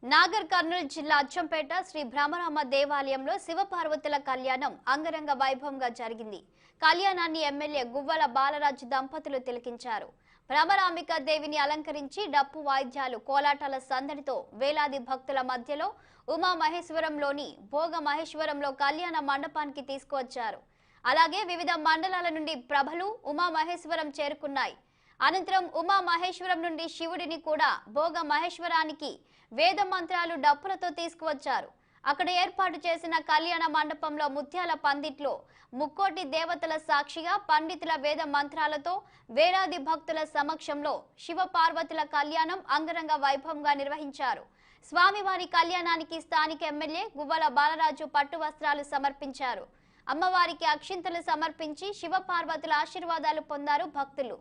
నాగర్ కర్నూలు జిల్లా అచ్చంపేట శ్రీ భ్రమరామ దేవాలయంలో శివపార్వతుల కళ్యాణం అంగరంగ వైభవంగా జరిగింది. కళ్యాణాన్ని ఎమ్మెల్యే గువ్వల బాలరాజు దంపతులు తిలకించారు. భ్రమరాంబిక దేవిని అలంకరించి డప్పు వాయిద్యాలు కోలాటాల సందడితో వేలాది భక్తుల మధ్యలో ఉమా మహేశ్వరంలోని భోగ మహేశ్వరంలో కళ్యాణ మండపానికి తీసుకువచ్చారు. అలాగే వివిధ మండలాల నుండి ప్రభలు ఉమా మహేశ్వరం చేరుకున్నాయి. అనంతరం ఉమా మహేశ్వరం నుండి శివుడిని కూడా భోగ మహేశ్వరానికి వేద మంత్రాలు డప్పులతో తీసుకువచ్చారు. అక్కడ ఏర్పాటు చేసిన కళ్యాణ మండపంలో ముత్యాల పందిట్లో ముక్కోటి దేవతల సాక్షిగా పండితుల వేద మంత్రాలతో వేలాది భక్తుల సమక్షంలో శివ పార్వతుల కళ్యాణం అంగరంగ వైభవంగా నిర్వహించారు. స్వామివారి కళ్యాణానికి స్థానిక ఎమ్మెల్యే గువ్వల బాలరాజు పట్టు వస్త్రాలు సమర్పించారు. అమ్మవారికి అక్షింతలు సమర్పించి శివ పార్వతుల ఆశీర్వాదాలు పొందారు భక్తులు.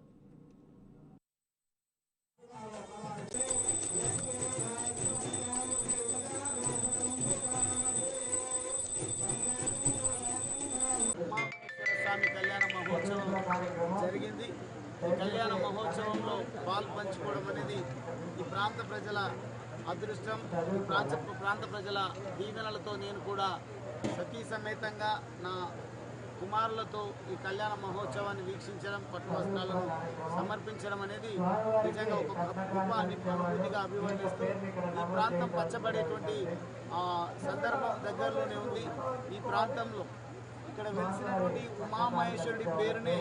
స్వామి కళ్యాణ మహోత్సవం జరిగింది. ఈ కళ్యాణ మహోత్సవంలో పాలు పంచుకోవడం అనేది ఈ ప్రాంత ప్రజల అదృష్టం. ప్రాంత ప్రజల దీవెనలతో నేను కూడా సతీ సమేతంగా నా కుమారులతో ఈ కళ్యాణ మహోత్సవాన్ని వీక్షించడం, పట్టు వస్త్రాలను సమర్పించడం అనేది నిజంగా ఒక గొప్ప అనుభూతిగా అభివర్ణిస్తూ ఈ ప్రాంతం పచ్చబడేటువంటి సందర్భం దగ్గరలోనే ఉంది. ఈ ప్రాంతంలో ఇక్కడ వెలిసినటువంటి ఉమామహేశ్వరుడి పేరునే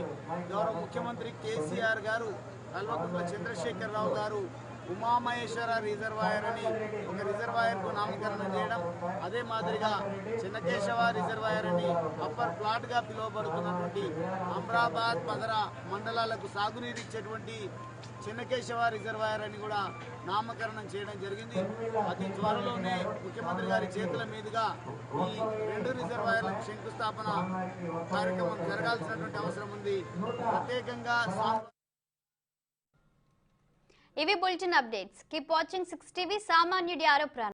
గౌరవ ముఖ్యమంత్రి కేసీఆర్ గారు, కల్వకుంట్ల చంద్రశేఖరరావు గారు ఉమామహేశ్వర రిజర్వాయర్ అని ఒక రిజర్వాయర్కు నామకరణం చేయడం, అదే మాదిరిగా చిన్నకేశవ రిజర్వాయర్ అని అప్పర్ ప్లాట్గా పిలువబడుతున్నటువంటి అమ్రాబాద్ పదరా మండలాలకు సాగునీరు ఇచ్చేటువంటి చిన్నకేశవ రిజర్వాయర్ అని కూడా నామకరణం చేయడం జరిగింది. అతి త్వరలోనే ముఖ్యమంత్రి గారి చేతుల మీదుగా ఈ 2 రిజర్వాయర్లకు శంకుస్థాపన కార్యక్రమం జరగాల్సినటువంటి అవసరం ఉంది. ప్రత్యేకంగా ఇవి bulletin updates. Keep watching 6 TV. సామాన్యుడి ఆరో ప్రాణం.